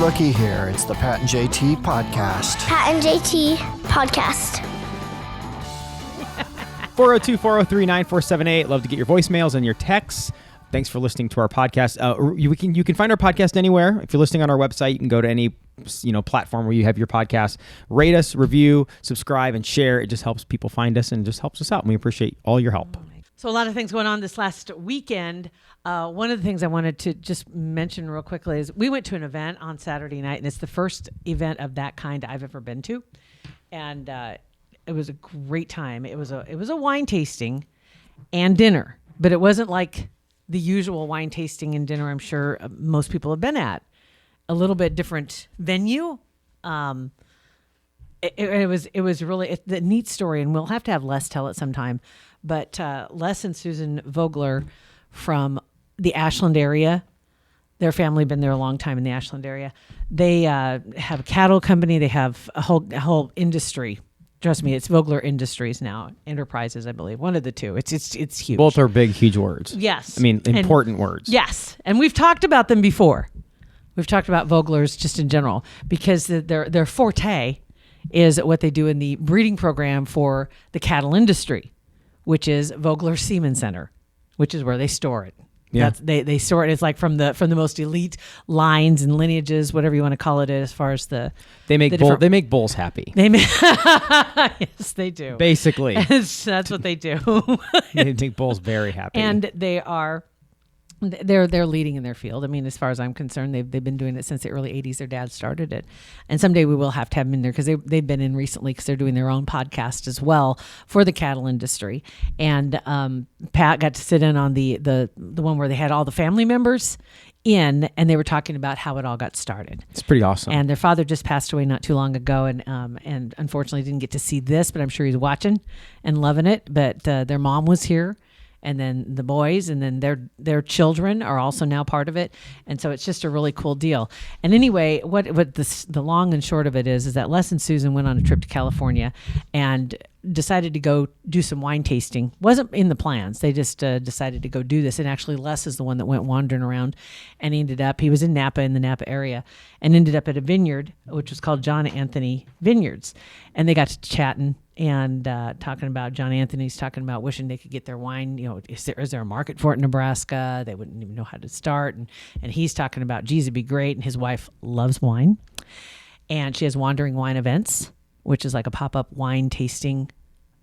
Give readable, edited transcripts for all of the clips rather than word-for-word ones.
looky here. It's the Pat and JT podcast. Pat and JT podcast. 402-403-9478. Love to get your voicemails and your texts. Thanks for listening to our podcast. You can find our podcast anywhere. If you're listening on our website, you can go to any platform where you have your podcast. Rate us, review, subscribe, and share. It just helps people find us and just helps us out. And we appreciate all your help. So a lot of things going on this last weekend. One of the things I wanted to just mention real quickly is we went to an event on Saturday night, and it's the first event of that kind I've ever been to, and it was a great time. It was a wine tasting and dinner, but it wasn't like the usual wine tasting and dinner I'm sure most people have been at. A little bit different venue. It was really the neat story, and we'll have to have Les tell it sometime. But Les and Susan Vogler from the Ashland area, their family been there a long time in the Ashland area. They have a cattle company. They have a whole industry. Trust me, it's Vogler Industries now, Enterprises, I believe. One of the two. It's huge. Both are big, huge words. Yes. I mean, important words. Yes. And we've talked about them before. We've talked about Voglers just in general because their forte is what they do in the breeding program for the cattle industry, which is Vogler Semen Center, which is where they store it. Yeah. They store it. It's like from the most elite lines and lineages, whatever you want to call it, as far as they make bulls happy. Yes, they do. Basically, that's what they do. They make bulls very happy, and they're leading in their field. I mean, as far as I'm concerned, they've been doing it since the early 80s. Their dad started it. And someday we will have to have them in there because they've been in recently because they're doing their own podcast as well for the cattle industry. And Pat got to sit in on the one where they had all the family members in, and they were talking about how it all got started. It's pretty awesome. And their father just passed away not too long ago, and unfortunately didn't get to see this, but I'm sure he's watching and loving it. But their mom was here. And then the boys, and then their children are also now part of it, and so it's just a really cool deal. And anyway, what the long and short of it is that Les and Susan went on a trip to California, and decided to go do some wine tasting. Wasn't in the plans. They just decided to go do this. And actually, Les is the one that went wandering around, and he was in Napa, in the Napa area, and ended up at a vineyard which was called John Anthony Vineyards, and they got to chatting and talking about John Anthony's, talking about wishing they could get their wine. Is there a market for it in Nebraska? They wouldn't even know how to start. And he's talking about, geez, it'd be great. And his wife loves wine. And she has Wandering Wine Events, which is like a pop-up wine tasting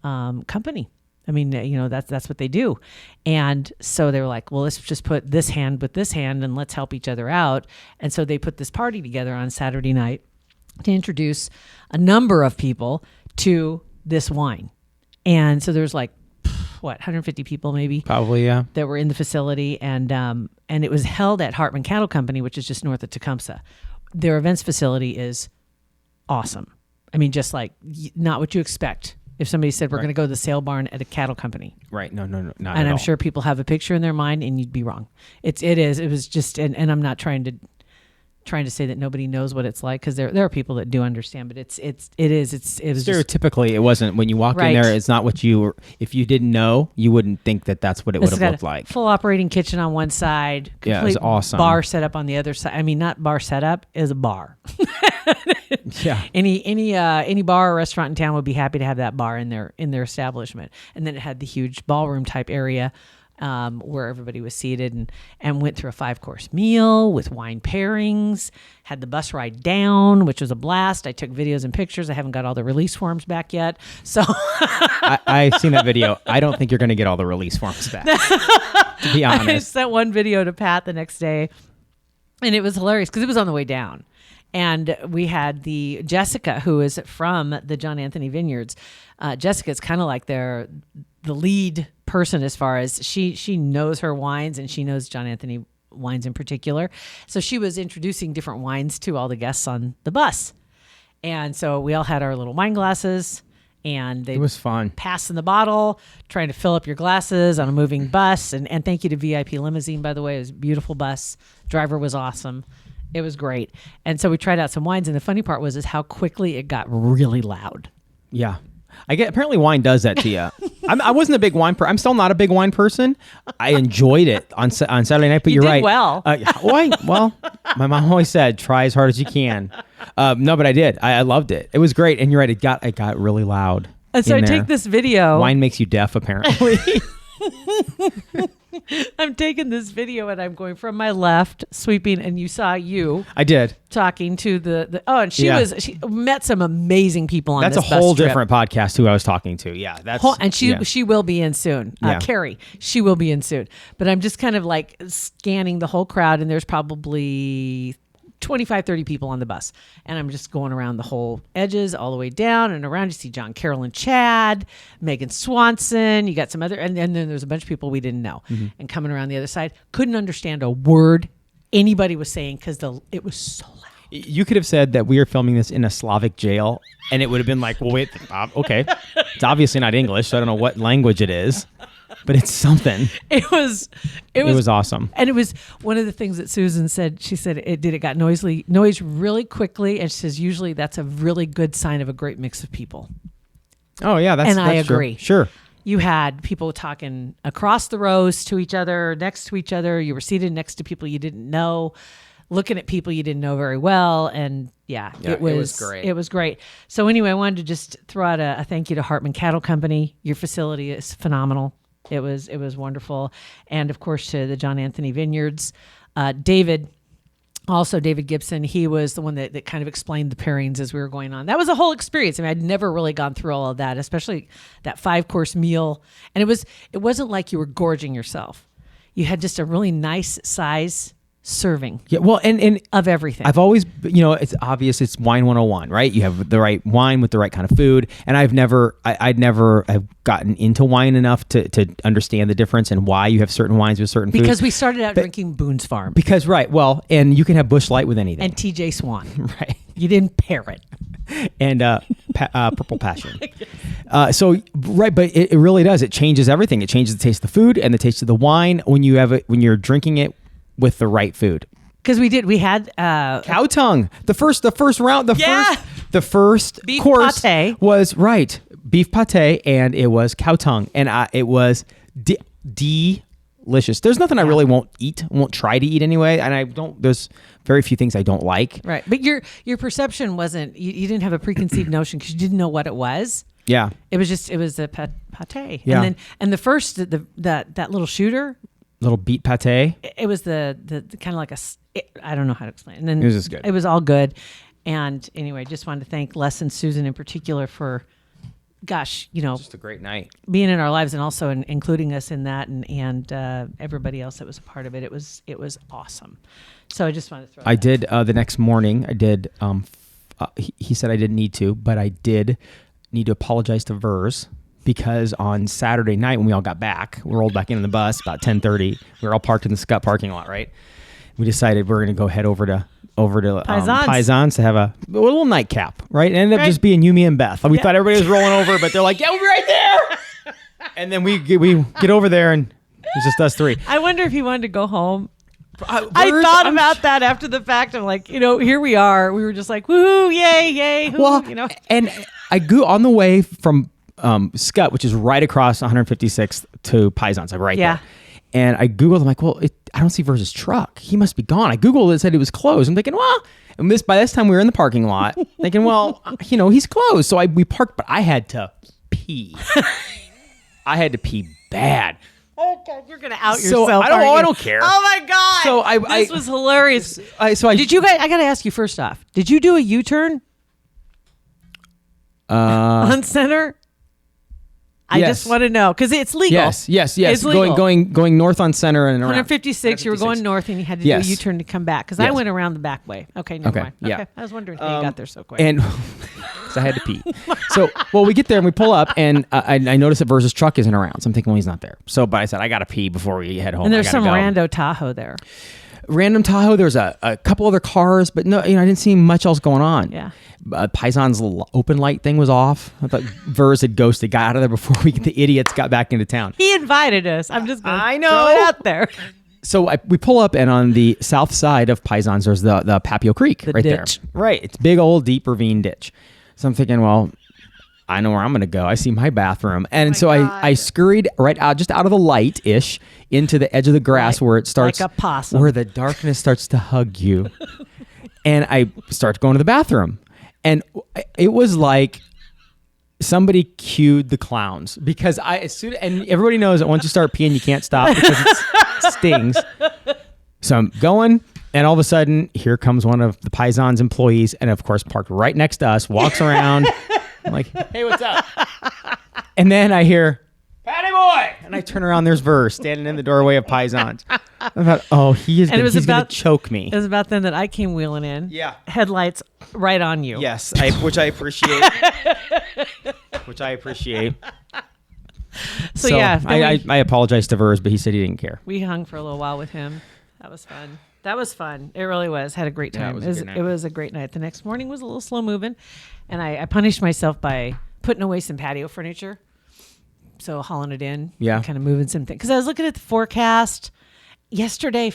company. I mean, that's what they do. And so they were like, well, let's just put this hand with this hand and let's help each other out. And so they put this party together on Saturday night to introduce a number of people to this wine. And so there's 150 people maybe, probably, yeah, that were in the facility, and it was held at Hartman Cattle Company, which is just north of Tecumseh. Their events facility is awesome. I mean, just like not what you expect if somebody said we're going to go to the sale barn at a cattle company. Right. No, not and at I'm all. sure people have a picture in their mind, and you'd be wrong. It was just, and I'm not trying to say that nobody knows what it's like, because there are people that do understand, but it was stereotypically just, it wasn't. When you walk right. in there, it's not what you, if you didn't know, you wouldn't think that that's what it would have looked like. Full operating kitchen on one side, complete it was awesome. Bar setup on the other side. I mean, not bar setup, is a bar. Yeah. Any bar or restaurant in town would be happy to have that bar in their establishment. And then it had the huge ballroom type area where everybody was seated, and went through a 5-course meal with wine pairings, had the bus ride down, which was a blast. I took videos and pictures. I haven't got all the release forms back yet. So I've seen that video. I don't think you're going to get all the release forms back, to be honest. I sent one video to Pat the next day, and it was hilarious because it was on the way down. And we had the Jessica, who is from the John Anthony Vineyards. Jessica's kind of like the lead person as far as she knows her wines, and she knows John Anthony wines in particular. So she was introducing different wines to all the guests on the bus. And so we all had our little wine glasses, and it was fun. Passing the bottle, trying to fill up your glasses on a moving bus. And thank you to VIP Limousine, by the way. It was a beautiful bus. Driver was awesome. It was great. And so we tried out some wines, and the funny part is how quickly it got really loud. Yeah. Apparently wine does that to you. I wasn't a big wine person. I'm still not a big wine person. I enjoyed it on Saturday night, but you're did right. well. Well, my mom always said, try as hard as you can. No, but I did. I loved it. It was great. And you're right. It got really loud. And so I take this video. Wine makes you deaf, apparently. I'm taking this video and I'm going from my left, sweeping, and you saw I did. talking to and she met some amazing people on that's this a whole bus trip. different podcast who I was talking to. Yeah, she will be in soon. Carrie, she will be in soon. But I'm just kind of like scanning the whole crowd, and there's probably 25, 30 people on the bus. And I'm just going around the whole edges all the way down and around. You see John Carroll and Chad, Megan Swanson. You got some other, and then there's a bunch of people we didn't know. Mm-hmm. And coming around the other side, couldn't understand a word anybody was saying because it was so loud. You could have said that we are filming this in a Slavic jail, and it would have been like, well, wait, okay. It's obviously not English, so I don't know what language it is. But it's something. It was awesome. And it was one of the things that Susan said. She said it got noise really quickly. And she says, usually that's a really good sign of a great mix of people. Oh, yeah. That's I agree. True. Sure. You had people talking across the rows to each other, next to each other. You were seated next to people you didn't know, looking at people you didn't know very well. And it was great. It was great. So anyway, I wanted to just throw out a thank you to Hartman Cattle Company. Your facility is phenomenal. It was wonderful. And of course to the John Anthony Vineyards. David Gibson, he was the one that kind of explained the pairings as we were going on. That was a whole experience. I mean, I'd never really gone through all of that, especially that 5-course meal. And it wasn't like you were gorging yourself. You had just a really nice size serving. Yeah, well, and of everything. I've always, it's obvious it's wine 101, right? You have the right wine with the right kind of food. And I'd never have gotten into wine enough to understand the difference and why you have certain wines with certain foods. Because we started out drinking Boone's Farm. Because, right, well, and you can have Busch Light with anything. And TJ Swan. Right. You didn't pair it. And Purple Passion. Right, but it really does. It changes everything. It changes the taste of the food and the taste of the wine when you're drinking it with the right food. Because we had cow tongue. The first round, the first beef course pate was beef pate, and it was cow tongue, and it was delicious. There's nothing I really won't try to eat anyway, and there's very few things I don't like. Right, but your perception wasn't. You didn't have a preconceived notion because you didn't know what it was. Yeah, it was a pate. Yeah, and the first that little shooter. Little beet pate. It was the kind of like I don't know how to explain it. And then it was just good. It was all good. And anyway, just wanted to thank Les and Susan in particular for, just a great night, being in our lives and also including us in that and everybody else that was a part of it. It was awesome. So I just wanted to throw. I did the next morning. I did. He said I didn't need to, but I did need to apologize to Vers. Because on Saturday night when we all got back, we rolled back into the bus about 10:30. We were all parked in the Scott parking lot, right? We decided we're going to go head over to Paisans to have a little nightcap, right? It ended up just being you, me, and Beth. We thought everybody was rolling over, but they're like, yeah, we'll be right there. And then we get over there, and it's just us three. I wonder if he wanted to go home. I thought about that after the fact. I'm like, here we are. We were just like, woohoo, yay, And I go on the way from Scott, which is right across 156th to Paisans, like right there. And I Googled, I'm like, well, I don't see Vers's truck. He must be gone. I Googled it, it said it was closed. I'm thinking, well, and by this time we were in the parking lot thinking, well, he's closed. So we parked, but I had to pee. I had to pee bad. Oh God, you're gonna out yourself. So I don't care. Oh my God. So this was hilarious. Did you guys? I gotta ask you first off. Did you do a U-turn on Center? I just want to know because it's legal. Yes. It's legal. Going north on Center and around 156. You were going north and you had to do a U-turn to come back because I went around the back way. Okay, never mind. Yeah. Okay. I was wondering how you got there so quick. And because I had to pee. So we get there and we pull up and I notice that Vers's truck isn't around. So I'm thinking, well, he's not there. But I said I got to pee before we head home. And there's some rando Tahoe there. Random Tahoe. There's a couple other cars, but no, I didn't see much else going on. Yeah. Paisan's open light thing was off. I thought Vers had ghosted, got out of there before the idiots got back into town. He invited us. I'm just going to throw it out there. So we pull up, and on the south side of Paisans, there's the Papio Creek right ditch. there. Right. It's big old deep ravine ditch. So I'm thinking, well, I know where I'm going to go. I see my bathroom. And so God. I scurried right out, just out of the light-ish, into the edge of the grass where it starts, like a possum. where the darkness starts to hug you. And I start going to the bathroom. And it was like somebody cued the clowns, because and everybody knows that once you start peeing, you can't stop because it stings. So I'm going, and all of a sudden, here comes one of the Paisans employees, and of course, parked right next to us, walks around. I'm like, hey, what's up? And then I hear, Patty boy! And I turn around, there's Ver standing in the doorway of Paisans. I thought, oh, he's going to choke me. It was about then that I came wheeling in. Yeah. Headlights right on you. Yes, which I appreciate. So yeah, I apologize to Vers, but he said he didn't care. we hung for a little while with him. That was fun. It really was. Had a great Yeah, time. it was a good night. It was a great night. The next morning was a little slow moving, and I punished myself by putting away some patio furniture. So hauling it in, Yeah. kind of moving some things. Because I was looking at the forecast. Yesterday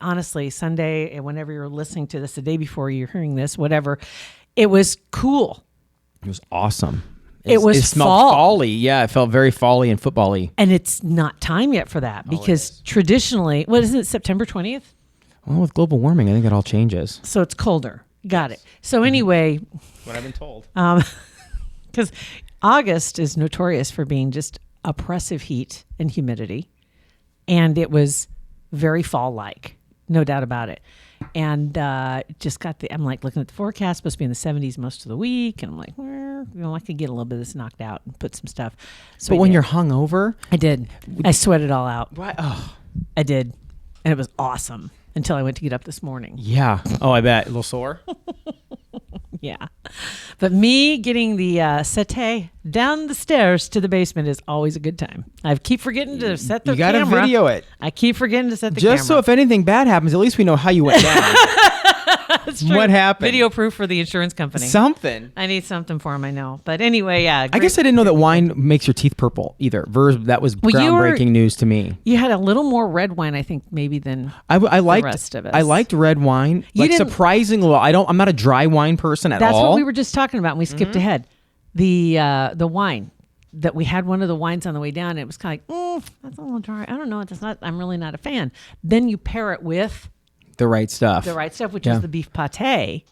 honestly, Sunday, and whenever you're listening to this, the day before you're hearing this, whatever, it was cool. It was awesome. It smelled fall. fall-y. Yeah, it felt very fall-y and football-y. And it's not time yet for that, because traditionally, what is it, September 20th? Well, with global warming, I think it all changes. So it's colder. Got it. So anyway, What I've been told. because August is notorious for being just oppressive heat and humidity. And it was very fall-like, no doubt about it. And just I'm like looking at the forecast, supposed to be in the 70s most of the week. And I'm like, I could get a little bit of this knocked out and put some stuff. So But when you're hungover, I did. I sweated all out. why? Oh, I did. And it was awesome until I went to get up this morning. yeah. Oh, I bet. A little sore. Yeah. But me getting the settee down the stairs to the basement is always a good time. I keep forgetting to set the You got to camera. video it. I keep forgetting to set the Just so camera. if anything bad happens, at least we know how you went down. That's true. What happened? Video proof for the insurance company. Something. I need something for him, I know. But anyway, yeah. I guess I didn't know that wine makes your teeth purple either. That was Well, you were- groundbreaking news to me. You had a little more red wine, I think, maybe than I liked rest of us. I liked red wine. You didn't- Surprisingly well. I'm not a dry wine person at That's all. what we were just talking about, and we skipped ahead. The wine that we had, one of the wines on the way down, and it was kind of like, that's a little dry. I don't know. I'm really not a fan. Then you pair it with the right stuff. the right stuff, which Yeah. is the beef pate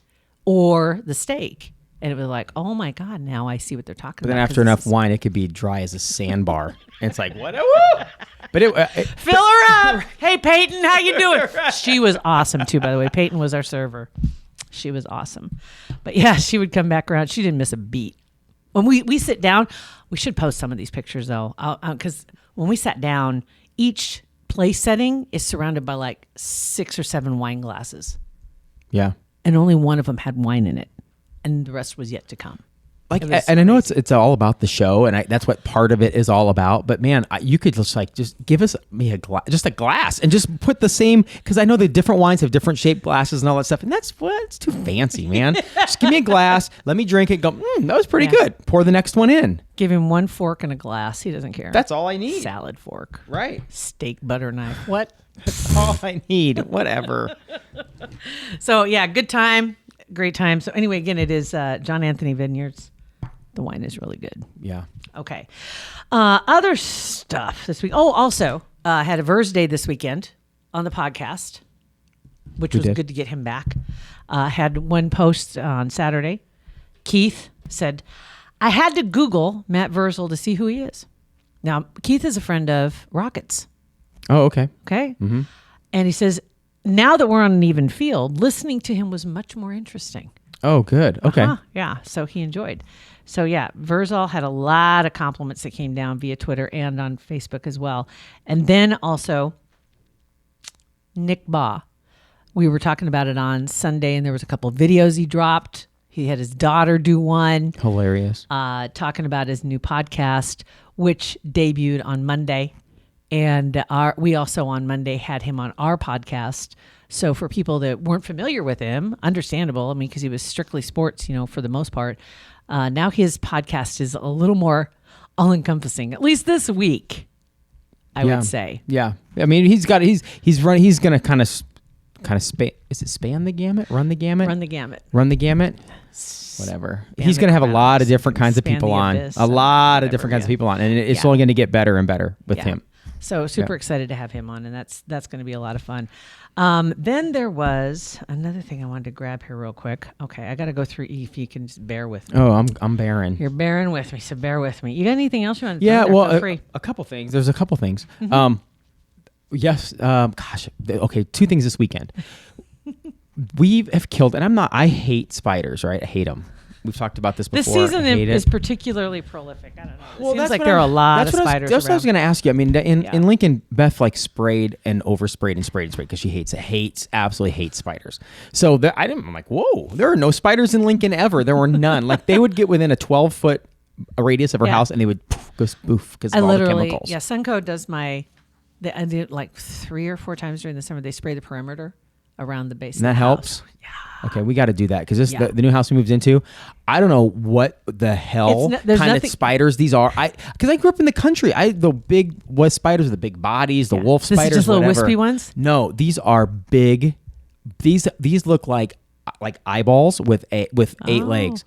or the steak. And it was like, oh my God, now I see what they're talking But then about. after 'cause enough this is- wine, it could be dry as a sandbar. And it's like, what? Woo! But it Fill her up. Hey, Peyton, how you doing? She was awesome too, by the way. Peyton was our server. She was awesome. But yeah, she would come back around. She didn't miss a beat. When we sit down, we should post some of these pictures though, because when we sat down, each place setting is surrounded by like 6 or 7 wine glasses, yeah. and only one of them had wine in it, and the rest was yet to come. Like, It was and I know it's all about the show, and that's what part of it is all about. But man, you could just give us a glass, and just put the same, because I know the different wines have different shaped glasses and all that stuff, and it's too fancy, man. Just give me a glass, let me drink it. Go, that was pretty good. Pour the next one in. Give him 1 fork and a glass. He doesn't care. That's all I need. Salad fork, Right. steak butter knife. What? That's all I need. Whatever. So yeah, good time, great time. So anyway, again, it is John Anthony Vineyards. The wine is really good. Yeah. Okay. Other stuff this week. Oh, also had a Vers Day this weekend on the podcast, which was did. good to get him back. Had one post on Saturday. Keith said, I had to Google Matt Verzel to see who he is. Now, Keith is a friend of Rockets. Oh, okay. Okay. Mm-hmm. And he says, now that we're on an even field, listening to him was much more interesting. Oh, good. Okay. Yeah. So he enjoyed. So yeah, Verzel had a lot of compliments that came down via Twitter and on Facebook as well. And then also Nick Baugh. We were talking about it on Sunday, and there was a couple of videos he dropped. He had his daughter do one. Hilarious. Talking about his new podcast, which debuted on Monday. And we also on Monday had him on our podcast. So for people that weren't familiar with him, understandable. I mean, because he was strictly sports, for the most part. Now his podcast is a little more all-encompassing, at least this week, I would say. Yeah. I mean, he's going to kind of kind of is it span the gamut? Run the gamut? Run the gamut. Run the gamut? Whatever. Span He's the going to have a ground. lot of different kinds of Span people the on. abyss, A lot of whatever, different kinds of yeah. people on. And it's Yeah. only going to get better and better with Yeah. him. So super excited to have him on, and that's going to be a lot of fun. Then there was another thing I wanted to grab here real quick. Okay, I got to go through if you can just bear with me. Oh, I'm bearing. You're bearing with me, so bear with me. You got anything else you want to Yeah, talk about? well, Feel free. a couple things. There's a couple things. Mm-hmm. Yes. Gosh. Okay. 2 things this weekend. We have killed, and I hate spiders, right? I hate them. We've talked about this before. This season I hate is it. particularly prolific. I don't know. It seems that's like what there are a I'm- lot of that's what spiders That's what I was around. going to ask you. I mean, Yeah. in Lincoln, Beth sprayed and oversprayed and sprayed because she absolutely hates spiders. So I'm like, whoa, there are no spiders in Lincoln ever. There were none. Like they would get within a 12-foot radius of her Yeah. house and they would go spoof because I of all the literally, chemicals. yeah, Sunco does I do it like 3 or 4 times during the summer. They spray the perimeter around the base. And that of the helps. house. Okay, we got to do that because Yeah. the new house we moved into. I don't know what the hell there's kind nothing- of spiders these are. Because I grew up in the country. The big spiders are the big bodies, the wolf This is spiders. just little whatever. wispy ones? No, these are big. These look like eyeballs with 8 legs.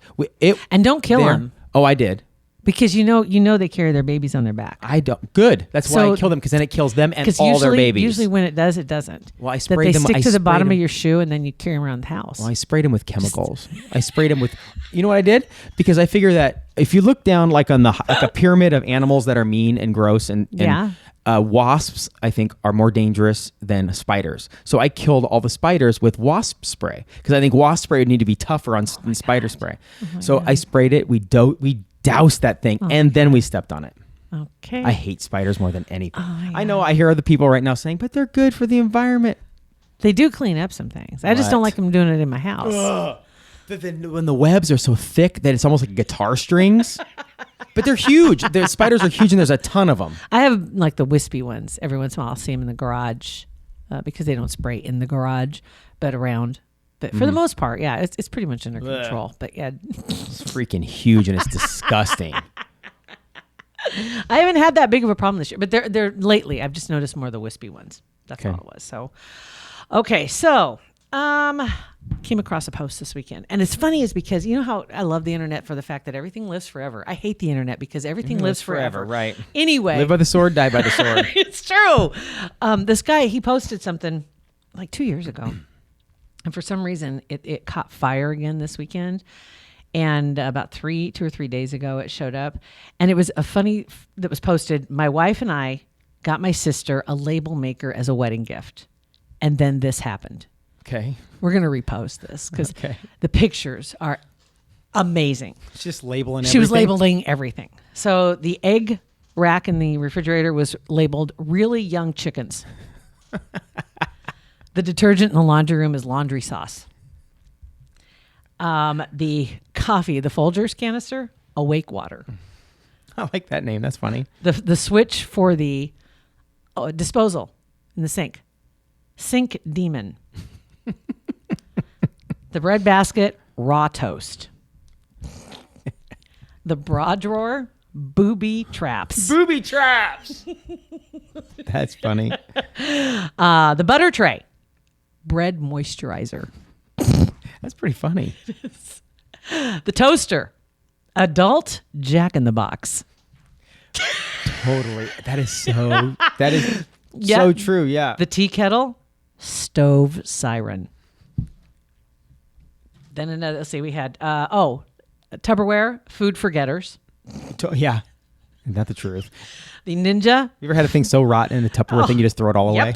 And don't kill they're- them Oh, I did. because you know they carry their babies on their back. I don't. Good. That's why I So- kill them because then it kills them and Because all their babies. usually when it does, it doesn't. Well, I That sprayed they them- stick I to the bottom sprayed of them- your shoe and then you carry them around the house. Well, I sprayed them with chemicals. I sprayed them with, you know what I did? Because I figure that if you look down like on like a pyramid of animals that are mean and gross and Yeah. wasps, I think are more dangerous than spiders. So I killed all the spiders with wasp spray because I think wasp spray would need to be tougher than spider spray. So I sprayed it. We doused that thing and then we stepped on it. Okay. I hate spiders more than anything. Oh, I know I hear other people right now saying, but they're good for the environment. They do clean up some things. I just don't What? like them doing it in my house. When the webs are so thick that it's almost like guitar strings, but they're huge. The spiders are huge, and there's a ton of them. I have like the wispy ones. Every once in a while, I'll see them in the garage because they don't spray in the garage, but around. But for the most part, yeah, it's pretty much under control. But yeah, It's freaking huge, and it's disgusting. I haven't had that big of a problem this year. But they're lately. I've just noticed more of the wispy ones. That's Okay. all it was. So, okay, so came across a post this weekend, and it's funny is because you know how I love the internet for the fact that everything lives forever. I hate the internet because everything lives forever. right? Anyway, Live by the sword, die by the sword. it's true. This guy, he posted something like 2 years ago. And for some reason, it caught fire again this weekend. And about 2 or 3 days ago, it showed up. And it was that was posted. My wife and I got my sister a label maker as a wedding gift. And then this happened. Okay, We're going to repost this because Okay. the pictures are amazing. it's just labeling. She was labeling everything. So the egg rack in the refrigerator was labeled really young chickens. The detergent in the laundry room is laundry sauce. The coffee, the Folgers canister, awake water. I like that name. That's funny. The switch for the disposal in the sink demon. The bread basket, raw toast. The bra drawer, booby traps. Booby traps. That's funny. The butter tray, bread moisturizer. That's pretty funny. The toaster, adult Jack in the Box. Totally. That is so. That is Yeah. so true. Yeah. The tea kettle, stove siren. Then another, let's see, we had, Tupperware, food forgetters. Yeah. Isn't that the truth? The Ninja, You ever had a thing so rotten in the Tupperware thing you just throw it all away?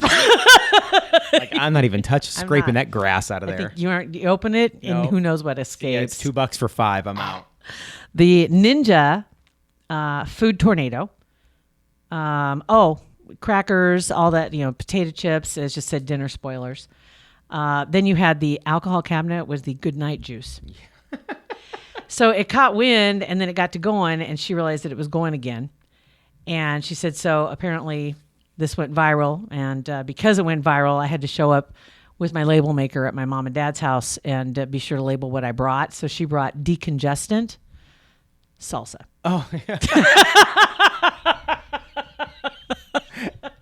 Like I'm not even scraping not. that grass out of I there. think you open it No. and who knows what Yeah, escapes. it's $2 for 5. I'm out. The Ninja food tornado. Crackers, all that, potato chips. It just said dinner spoilers. Then you had the alcohol cabinet was the good night juice. So it caught wind and then it got to going and she realized that it was going again. And she said, so apparently this went viral. And because it went viral, I had to show up with my label maker at my mom and dad's house and be sure to label what I brought. So she brought decongestant, salsa. Oh, yeah.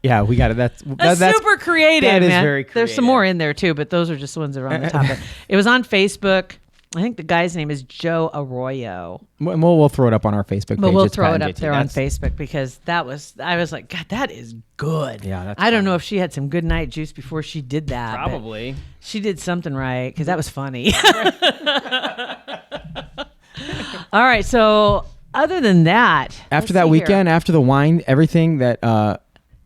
Yeah, we got it. That's super creative, that is man. very There's some creative. more in there too, but those are just the ones that are on the top. It was on Facebook. I think the guy's name is Joe Arroyo. We'll throw it up on our Facebook page. But we'll It's throw Pat it and up JT. there on Facebook because I was like, God, that is good. Yeah, that's I don't funny. know if she had some good night juice before she did that. but Probably. she did something right because that was funny. All right, so other than that, After let's that see weekend, here. after the wine, everything that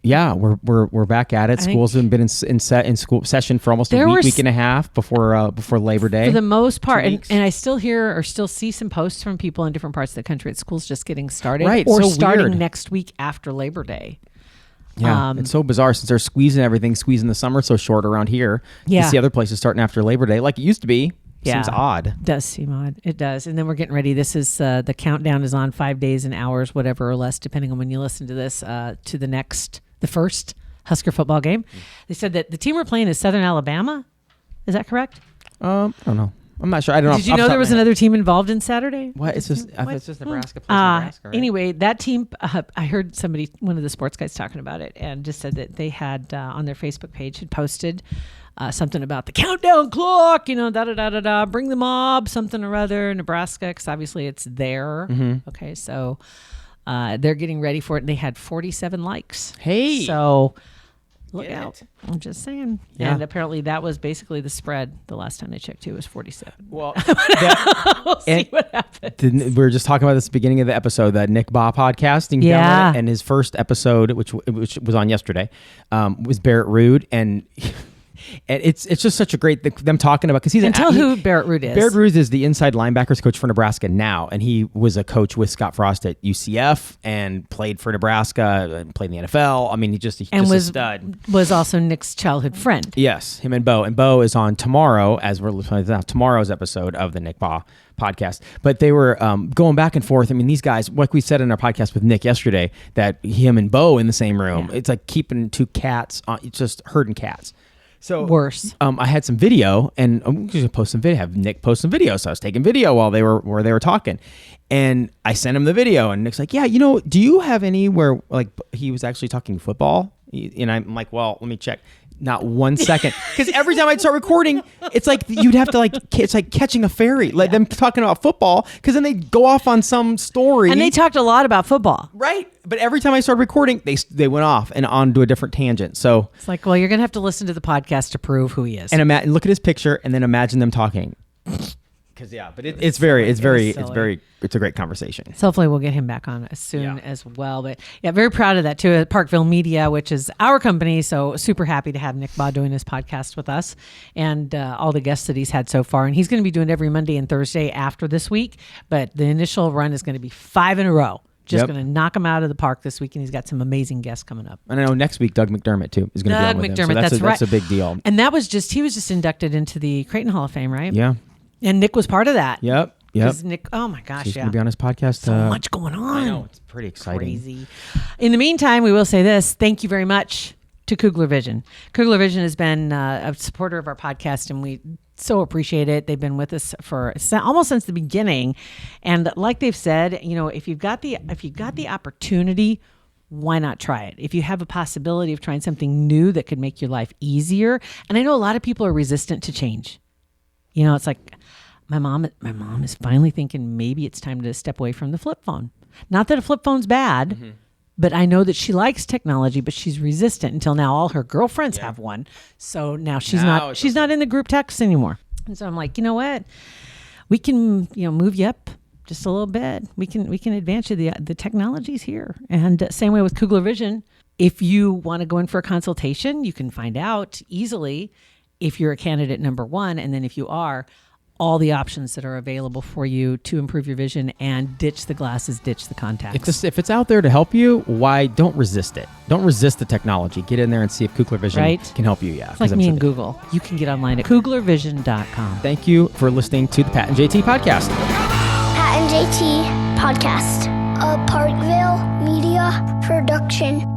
we're back at it. I Schools have been in school session for almost There a were week and a half before Labor Day. for the most part, 2 and, weeks. and I still hear or still see some posts from people in different parts of the country at schools just getting started, Right, or so starting weird. next week after Labor Day. Yeah, it's so bizarre since they're squeezing the summer so short around here. Yeah. You see other places starting after Labor Day like it used to be. Seems odd. Does seem odd. It does. And then we're getting ready. This is the countdown is on 5 days and hours, whatever or less, depending on when you listen to this, to the first Husker football game. They said that the team we're playing is Southern Alabama. Is that correct? I don't know. I'm not sure. I don't know. Did you know there was another team involved in Saturday? What? It's just Nebraska plays Nebraska, right? Anyway, that team, I heard one of the sports guys talking about it and just said that they had on their Facebook page had posted something about the countdown clock, da-da-da-da-da, bring the mob, something or other, Nebraska, because obviously it's there. Mm-hmm. Okay, so they're getting ready for it, and they had 47 likes. Hey. So look Get out. it. I'm just saying. Yeah. And apparently that was basically the spread the last time I checked, too, was 47. Well, We'll see what happens. we were just talking about this at the beginning of the episode, the Nick Baugh podcast. You can Yeah. download it, and his first episode, which was on yesterday, was Barrett Ruud, and it's just such a great them talking about because he's And tell who Barrett Ruud is. Barrett Ruud is the inside linebackers coach for Nebraska now, and he was a coach with Scott Frost at UCF and played for Nebraska and played in the NFL. I mean, he's just a stud. Was also Nick's childhood friend. Yes, him and Bo is on tomorrow, as we're listening to tomorrow's episode of the Nick Baugh podcast. But they were going back and forth. I mean, these guys, like we said in our podcast with Nick yesterday, that him and Bo in the same room, it's like keeping two cats, it's just herding cats. So Worse. I had some video, and I'm going to post some video. Have Nick post some video. So I was taking video while they were talking, and I sent him the video. And Nick's like, "Yeah, do you have anywhere like he was actually talking football?" And I'm like, "Well, let me check." Not 1 second, because every time I'd start recording, it's like you'd have to it's like catching a ferry, like them talking about football, because then they go off on some story. And they talked a lot about football. Right, but every time I started recording, they went off and on to a different tangent. So It's like, well, you're going to have to listen to the podcast to prove who he is. and look at his picture, and then imagine them talking. Because but it's a great conversation. So hopefully we'll get him back on as soon as well. But yeah, very proud of that too. At Parkville Media, which is our company. So super happy to have Nick Baugh doing his podcast with us and all the guests that he's had so far. And he's going to be doing it every Monday and Thursday after this week. But the initial run is going to be 5 in a row. Just going to knock him out of the park this week. And he's got some amazing guests coming up. And I know next week, Doug McDermott too is going to be on with him. So that's right. That's a big deal. And he was just inducted into the Creighton Hall of Fame, right? Yeah. And Nick was part of that. Yep. 'Cause Nick, oh my gosh, He's going to be on his podcast. So much going on. I know. It's pretty exciting. Crazy. In the meantime, we will say this. Thank you very much to Kugler Vision. Kugler Vision has been a supporter of our podcast, and we so appreciate it. They've been with us for almost since the beginning. And like they've said, if you've got the opportunity, why not try it? If you have a possibility of trying something new that could make your life easier. And I know a lot of people are resistant to change. It's like my mom is finally thinking maybe it's time to step away from the flip phone. Not that a flip phone's bad, but I know that she likes technology, but she's resistant until now all her girlfriends have one. So now she's not in the group text anymore. And so I'm like, you know what? We can, move you up just a little bit. We can advance you. The technology's here. And same way with Kugler Vision. If you want to go in for a consultation, you can find out easily if you're a candidate number one, and then if you are, all the options that are available for you to improve your vision and ditch the glasses, ditch the contacts. If it's out there to help you, why don't resist it? Don't resist the technology. Get in there and see if Kugler Vision can help you. Yeah, it's like me and Google. You can get online at kuglervision.com. Thank you for listening to the Pat and JT podcast. Pat and JT podcast, a Parkville Media Production.